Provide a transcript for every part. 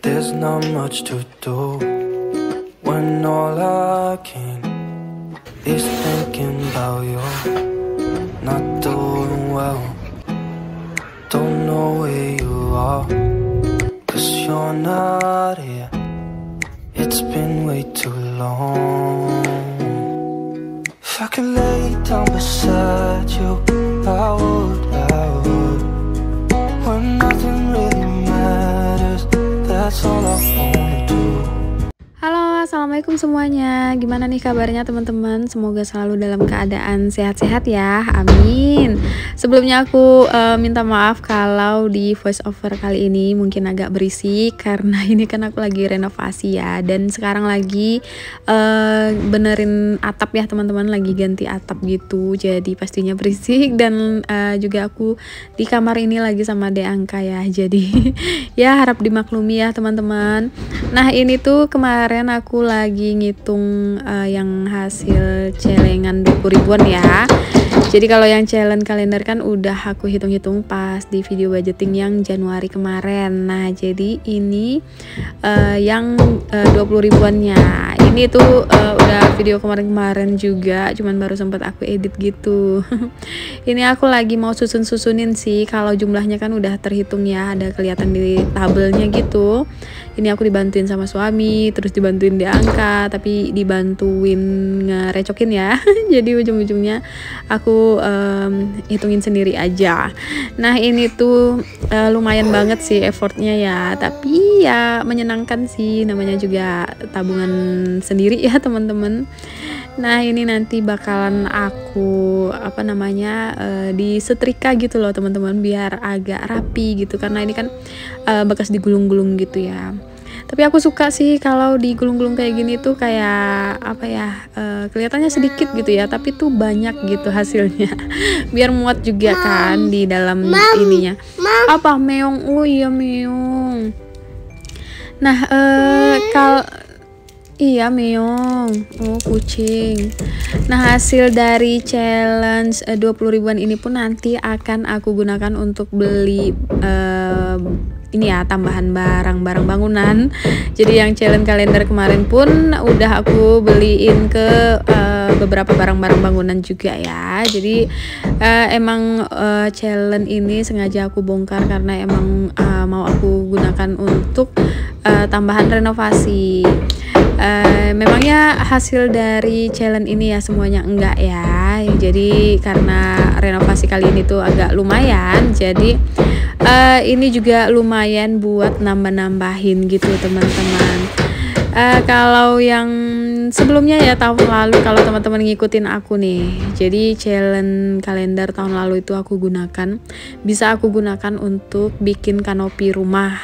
There's not much to do when all I can is thinking about you. Not doing well, don't know where you are, 'cause you're not here. It's been way too long. If I could lay down beside you, I would. When nothing really matters, that's all I wanna do. Halo, assalamualaikum semuanya. Gimana nih kabarnya teman-teman? Semoga selalu dalam keadaan sehat-sehat ya. Amin. Sebelumnya aku minta maaf kalau di voice over kali ini mungkin agak berisik karena ini kan aku lagi renovasi ya. Dan sekarang lagi benerin atap ya teman-teman, lagi ganti atap gitu. Jadi pastinya berisik dan juga aku di kamar ini lagi sama Dek Angka ya. Jadi ya harap dimaklumi ya teman-teman. Nah ini tuh kemarin aku lagi ngitung yang hasil celengan 20 ribuan ya. Jadi kalau yang challenge kalender kan udah aku hitung-hitung pas di video budgeting yang Januari kemarin. Nah jadi ini yang 20 ribuannya. Ini tuh udah video kemarin-kemarin juga, cuman baru sempat aku edit gitu. Ini aku lagi mau susunin sih. Kalau jumlahnya kan udah terhitung ya, ada kelihatan di tabelnya gitu. Ini aku dibantuin sama suami, terus dibantuin di angka, tapi dibantuin ngerecokin ya. Jadi ujung-ujungnya aku hitungin sendiri aja. Nah ini tuh lumayan banget sih effortnya ya, tapi ya menyenangkan sih, namanya juga tabungan sendiri ya teman-teman. Nah ini nanti bakalan aku disetrika gitu loh teman-teman, biar agak rapi gitu, karena ini kan bekas digulung-gulung gitu ya. Tapi aku suka sih kalau digulung-gulung kayak gini tuh kayak kelihatannya sedikit gitu ya, tapi tuh banyak gitu hasilnya. Biar muat juga kan di dalam ininya. Apa meong? Oh iya meong. Nah iya meong, oh kucing. Nah hasil dari challenge 20 ribuan ini pun nanti akan aku gunakan untuk beli ini ya, tambahan barang-barang bangunan. Jadi yang challenge kalender kemarin pun udah aku beliin ke beberapa barang-barang bangunan juga ya. Jadi emang challenge ini sengaja aku bongkar karena emang mau aku gunakan untuk tambahan renovasi. Memangnya hasil dari challenge ini ya semuanya enggak ya. Jadi karena renovasi kali ini tuh agak lumayan, jadi ini juga lumayan buat nambah-nambahin gitu teman-teman. Kalau yang sebelumnya ya tahun lalu, kalau teman-teman ngikutin aku nih, jadi challenge kalender tahun lalu itu bisa aku gunakan untuk bikin kanopi rumah.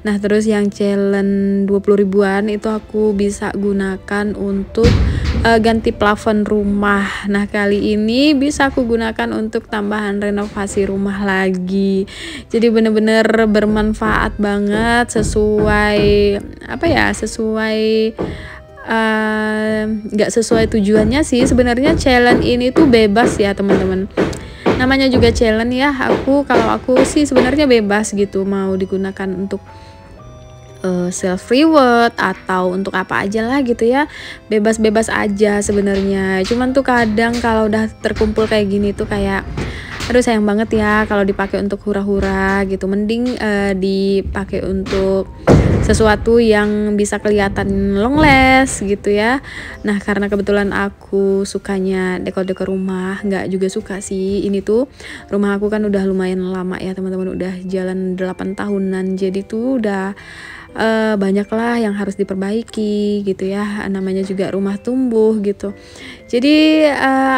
Nah terus yang challenge 20 ribuan itu aku bisa gunakan untuk ganti plafon rumah. Nah kali ini bisa aku gunakan untuk tambahan renovasi rumah lagi. Jadi bener-bener bermanfaat banget, nggak sesuai tujuannya sih sebenarnya. Challenge ini tuh bebas ya teman-teman, namanya juga challenge ya. Kalau aku sih sebenarnya bebas gitu, mau digunakan untuk self reward atau untuk apa aja lah gitu ya, bebas-bebas aja sebenarnya. Cuman tuh kadang kalau udah terkumpul kayak gini tuh kayak aduh sayang banget ya kalau dipakai untuk hura-hura gitu. Mending dipakai untuk sesuatu yang bisa kelihatan long last gitu ya. Nah karena kebetulan aku sukanya dekor-dekor rumah, nggak juga suka sih, ini tuh rumah aku kan udah lumayan lama ya teman-teman, udah jalan 8 tahunan. Jadi tuh udah banyak lah yang harus diperbaiki gitu ya, namanya juga rumah tumbuh gitu. Jadi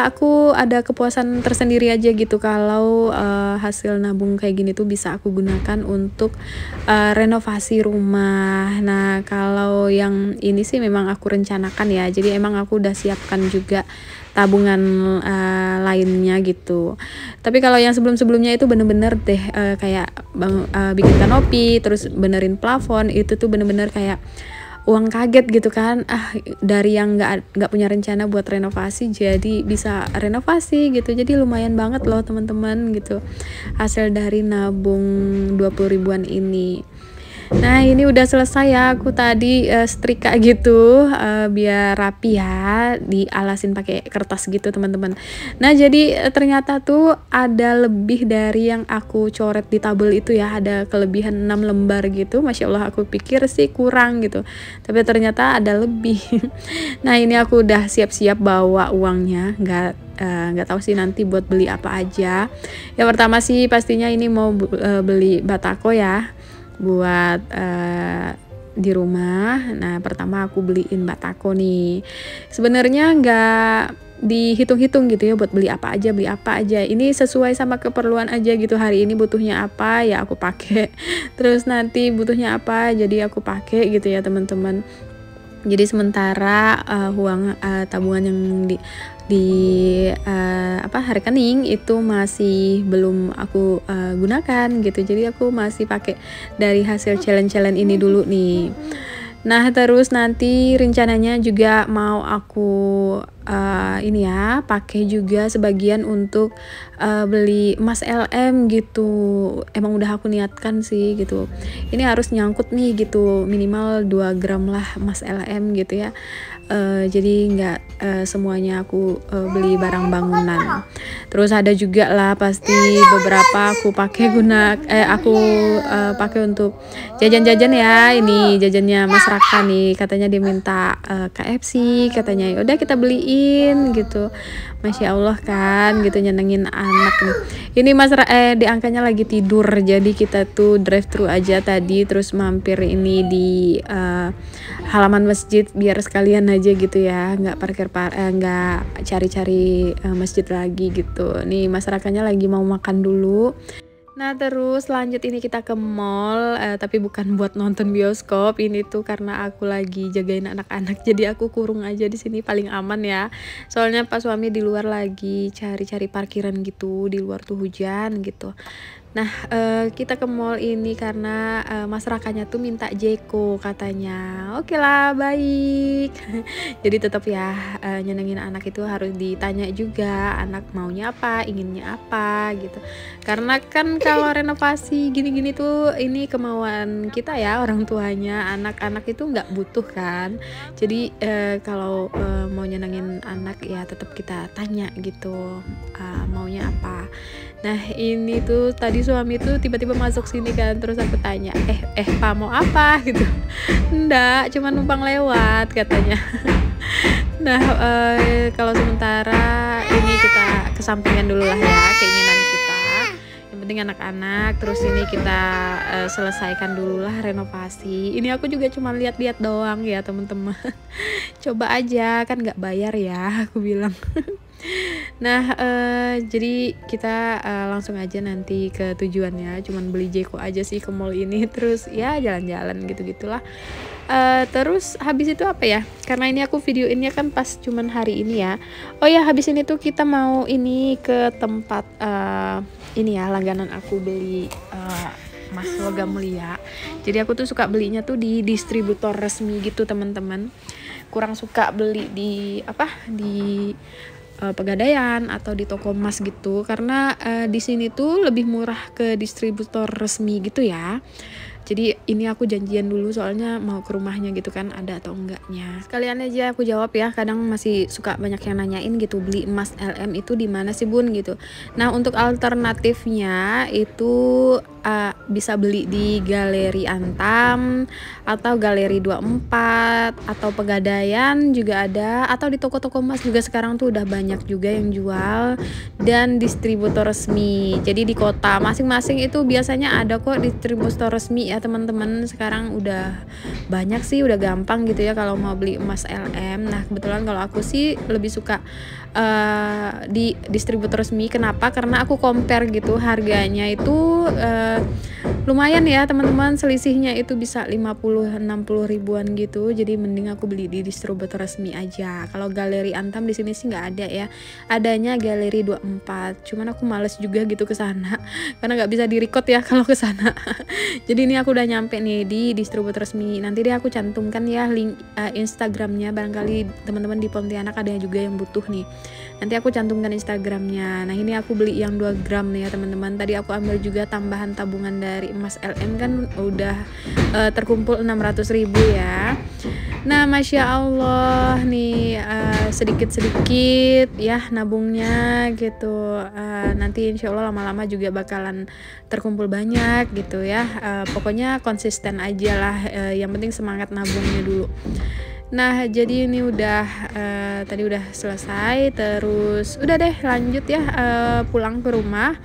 aku ada kepuasan tersendiri aja gitu kalau hasil nabung kayak gini tuh bisa aku gunakan untuk renovasi rumah. Nah kalau yang ini sih memang aku rencanakan ya, jadi emang aku udah siapkan juga tabungan lainnya gitu. Tapi kalau yang sebelum-sebelumnya itu bener-bener deh kayak bikin kanopi, terus benerin plafon, itu tuh bener-bener kayak uang kaget gitu kan. Dari yang nggak punya rencana buat renovasi jadi bisa renovasi gitu. Jadi lumayan banget loh teman-teman gitu hasil dari nabung 20 ribuan ini. Nah ini udah selesai ya, aku tadi setrika gitu biar rapi ya, dialasin pakai kertas gitu teman-teman. Nah jadi ternyata tuh ada lebih dari yang aku coret di tabel itu ya, ada kelebihan 6 lembar gitu. Masya Allah, aku pikir sih kurang gitu, tapi ternyata ada lebih. Nah ini aku udah siap-siap bawa uangnya, nggak tahu sih nanti buat beli apa aja. Yang pertama sih pastinya ini mau beli batako ya buat di rumah. Nah pertama aku beliin batako nih, sebenarnya nggak dihitung-hitung gitu ya buat beli apa aja, ini sesuai sama keperluan aja gitu. Hari ini butuhnya apa ya aku pakai, terus nanti butuhnya apa jadi aku pakai gitu ya teman-teman. Jadi sementara uang tabungan yang di rekening itu masih belum aku gunakan gitu. Jadi aku masih pakai dari hasil challenge ini dulu nih. Nah terus nanti rencananya juga mau aku ini ya pakai juga sebagian untuk beli emas LM gitu. Emang udah aku niatkan sih gitu, ini harus nyangkut nih gitu, minimal 2 gram lah emas LM gitu ya. Jadi nggak semuanya aku beli barang bangunan. Terus ada juga lah pasti beberapa aku pakai aku pakai untuk jajan-jajan ya. Ini jajannya Mas Raka nih, katanya dia minta KFC, katanya udah kita beliin gitu. Masya Allah kan gitu, nyenengin anak nih. Ini Mas diangkanya lagi tidur, jadi kita tuh drive thru aja tadi, terus mampir ini di halaman masjid biar sekalian aja gitu ya, nggak nggak cari-cari masjid lagi gitu. Nih masyarakatnya lagi mau makan dulu. Nah terus lanjut ini kita ke mall, tapi bukan buat nonton bioskop. Ini tuh karena aku lagi jagain anak-anak, jadi aku kurung aja di sini paling aman ya. Soalnya pas suami di luar lagi cari-cari parkiran gitu, di luar tuh hujan gitu. Nah kita ke mall ini karena masyarakatnya tuh minta Jeko katanya. Oke lah, baik. Jadi tetap ya nyenengin anak itu harus ditanya juga anak maunya apa, inginnya apa gitu. Karena kan kalau renovasi gini-gini tuh ini kemauan kita ya, orang tuanya. Anak-anak itu nggak butuh kan. Jadi kalau mau nyenengin anak ya tetap kita tanya gitu maunya apa. Nah ini tuh tadi suami tuh tiba-tiba masuk sini kan, terus aku tanya Pak mau apa gitu. Enggak, cuma numpang lewat katanya. Nah kalau sementara ini kita kesampingan dulu lah ya keinginan kita, yang penting anak-anak. Terus ini kita selesaikan dulu lah renovasi. Ini aku juga cuma lihat-lihat doang ya teman-teman. Coba aja kan nggak bayar ya aku bilang. Nah jadi kita langsung aja nanti ke tujuannya, cuman beli Jeko aja sih ke mall ini, terus ya jalan-jalan gitu-gitulah. Terus habis itu apa ya, karena ini aku videoinnya kan pas cuman hari ini ya. Oh ya habis ini tuh kita mau ini ke tempat ini ya, langganan aku beli emas logam mulia. Jadi aku tuh suka belinya tuh di distributor resmi gitu teman-teman, kurang suka beli di Pegadaian atau di toko emas gitu, karena di sini tuh lebih murah ke distributor resmi gitu ya. Jadi ini aku janjian dulu soalnya mau ke rumahnya gitu kan, ada atau enggaknya. Sekalian aja aku jawab ya, kadang masih suka banyak yang nanyain gitu, beli emas LM itu di mana sih Bun gitu. Nah untuk alternatifnya itu bisa beli di Galeri Antam atau Galeri 24 atau Pegadaian juga ada, atau di toko-toko emas juga sekarang tuh udah banyak juga yang jual, dan distributor resmi. Jadi di kota masing-masing itu biasanya ada kok distributor resmi ya teman-teman. Sekarang udah banyak sih, udah gampang gitu ya kalau mau beli emas LM. Nah kebetulan kalau aku sih lebih suka di distributor resmi. Kenapa? Karena aku compare gitu, harganya itu lumayan ya teman-teman, selisihnya itu bisa 50-60 ribuan gitu. Jadi mending aku beli di distributor resmi aja. Kalau Galeri Antam di sini sih nggak ada ya, adanya Galeri 24. Cuman aku males juga gitu ke sana karena nggak bisa di-record ya kalau ke sana. Jadi ini aku udah nyampe nih di distributor resmi. Nanti deh aku cantumkan ya link Instagramnya, barangkali teman-teman di Pontianak ada juga yang butuh nih. Nanti aku cantumkan Instagramnya. Nah ini aku beli yang 2 gram nih ya teman-teman. Tadi aku ambil juga tambahan tabungan dari emas LM kan udah terkumpul 600.000 ya. Nah Masya Allah nih sedikit-sedikit ya nabungnya gitu. Nanti insya Allah lama-lama juga bakalan terkumpul banyak gitu ya. Pokoknya konsisten aja lah, yang penting semangat nabungnya dulu. Nah jadi ini udah tadi udah selesai, terus udah deh lanjut ya pulang ke rumah.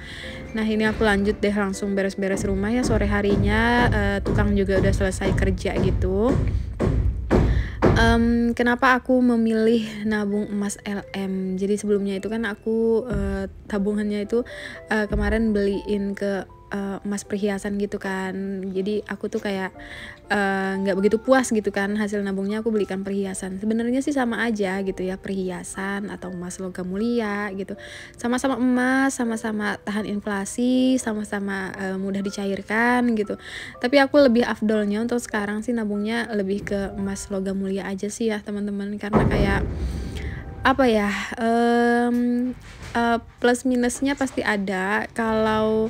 Nah ini aku lanjut deh langsung beres-beres rumah ya, sore harinya tukang juga udah selesai kerja gitu. Kenapa aku memilih nabung emas LM? Jadi sebelumnya itu kan aku tabungannya itu kemarin beliin ke emas perhiasan gitu kan. Jadi aku tuh kayak nggak begitu puas gitu kan hasil nabungnya, aku belikan perhiasan. Sebenarnya sih sama aja gitu ya, perhiasan atau emas logam mulia gitu. Sama-sama emas, sama-sama tahan inflasi, sama-sama mudah dicairkan gitu. Tapi aku lebih afdolnya untuk sekarang sih nabungnya lebih ke emas logam mulia aja sih ya teman-teman, karena kayak apa ya, plus minusnya pasti ada. Kalau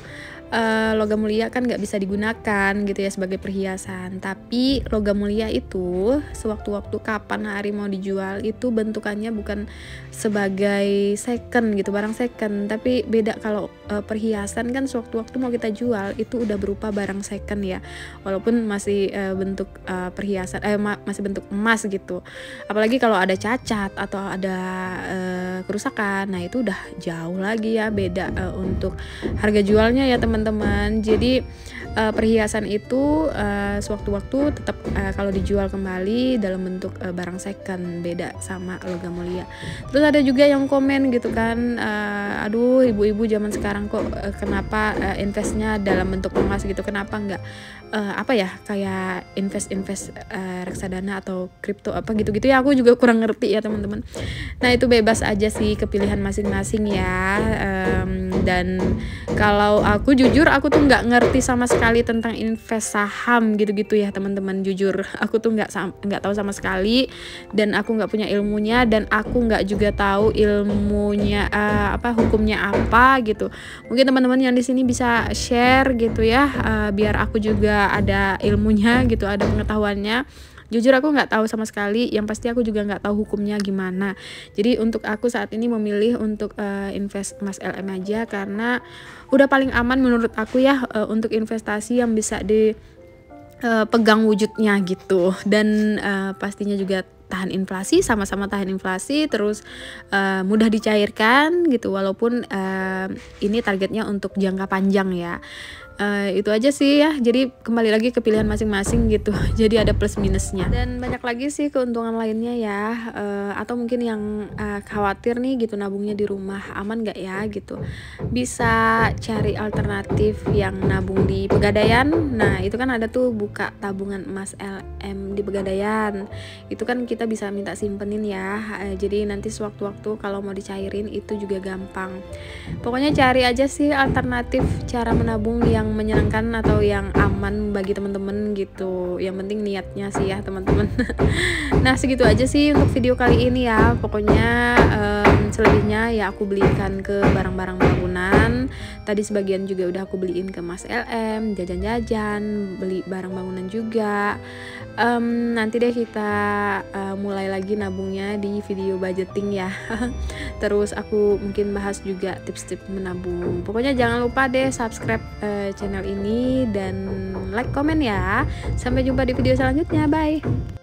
logam mulia kan nggak bisa digunakan gitu ya sebagai perhiasan, tapi logam mulia itu sewaktu-waktu kapan hari mau dijual itu bentukannya bukan sebagai second gitu, barang second, tapi beda. Kalau perhiasan kan sewaktu-waktu mau kita jual itu udah berupa barang second ya, walaupun masih bentuk perhiasan masih bentuk emas gitu. Apalagi kalau ada cacat atau ada kerusakan, nah itu udah jauh lagi ya beda untuk harga jualnya ya teman-teman. Jadi perhiasan itu sewaktu-waktu tetap kalau dijual kembali dalam bentuk barang second, beda sama logam mulia. Terus ada juga yang komen gitu kan, aduh ibu-ibu zaman sekarang kok kenapa investnya dalam bentuk emas gitu, kenapa nggak apa ya kayak invest reksadana atau kripto apa gitu-gitu ya, aku juga kurang ngerti ya teman-teman. Nah itu bebas aja sih, kepilihan masing-masing ya. Dan kalau aku jujur aku tuh nggak ngerti sama sekali tentang invest saham gitu-gitu ya teman-teman. Jujur aku tuh nggak tahu sama sekali, dan aku nggak punya ilmunya, dan aku nggak juga tahu ilmunya hukumnya apa gitu. Mungkin teman-teman yang di sini bisa share gitu ya, biar aku juga ada ilmunya gitu, ada pengetahuannya. Jujur aku nggak tahu sama sekali, yang pasti aku juga nggak tahu hukumnya gimana. Jadi untuk aku saat ini memilih untuk invest emas LM aja, karena udah paling aman menurut aku ya untuk investasi yang bisa dipegang wujudnya gitu, dan pastinya juga tahan inflasi, sama-sama tahan inflasi, terus mudah dicairkan gitu, walaupun ini targetnya untuk jangka panjang ya. Itu aja sih ya, jadi kembali lagi ke pilihan masing-masing gitu. Jadi ada plus minusnya, dan banyak lagi sih keuntungan lainnya ya. Atau mungkin yang khawatir nih gitu nabungnya di rumah aman gak ya gitu, bisa cari alternatif yang nabung di Pegadaian. Nah itu kan ada tuh buka tabungan emas LM di Pegadaian, itu kan kita bisa minta simpenin ya. Jadi nanti sewaktu-waktu kalau mau dicairin itu juga gampang. Pokoknya cari aja sih alternatif cara menabung yang menyenangkan atau yang aman bagi teman-teman gitu. Yang penting niatnya sih ya teman-teman. Nah segitu aja sih untuk video kali ini ya. Pokoknya selebihnya ya aku belikan ke barang-barang bangunan. Tadi sebagian juga udah aku beliin ke Mas LM, jajan-jajan, beli barang bangunan juga. Nanti deh kita mulai lagi nabungnya di video budgeting ya. Terus aku mungkin bahas juga tips-tips menabung. Pokoknya jangan lupa deh subscribe channel ini dan like, komen ya. Sampai jumpa di video selanjutnya, bye.